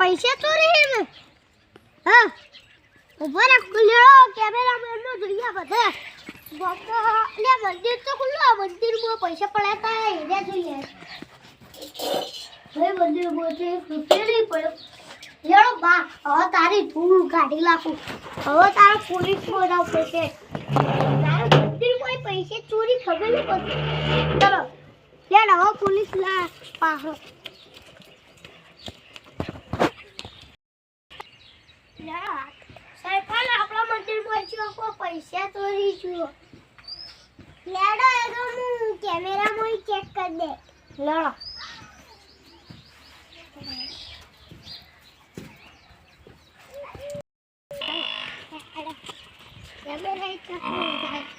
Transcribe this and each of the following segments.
પૈસા ચોરી હે ને હા ઉપર ખુલ્યો કેમેરામેન નો જોડિયા બધે ગોતો લે મંદિર તો ખુલ્લો મંદિરમાં પૈસા પડ્યા તા એને જોઈએ હવે મંદિરમાં જે રૂપિયા પડ્યો લેડો બા હવે તારી ધૂળ કાઢી નાખું હવે તારા પોલીસ બોલાવ પડશે તારા મંદિરમાં પૈસા ચોરી ખબર ન પડતી ચલો લેડ હવે પોલીસ લા પાહો યા સરપાલ આપણા મંદિરમાં જો પૈસા ચોરી છું લેડો એનો હું કેમેરામાં ચેક કરી દે લેડો કેમેરા ચેક કરી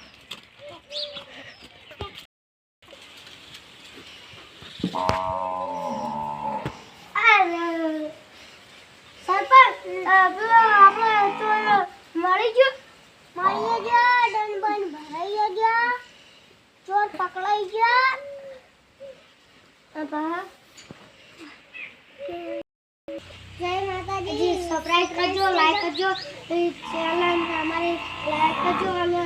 મળી ગયા દંડ ભરાઈ ગયા ચોર પકડાઈ ગયા જય માતાજી સબસ્ક્રાઇબ કરજો લાઈક કરજો ચેનલ અમારે લાઈક કરજો અને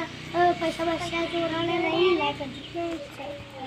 પૈસા ચોરાને નહીં લાઈક કરજો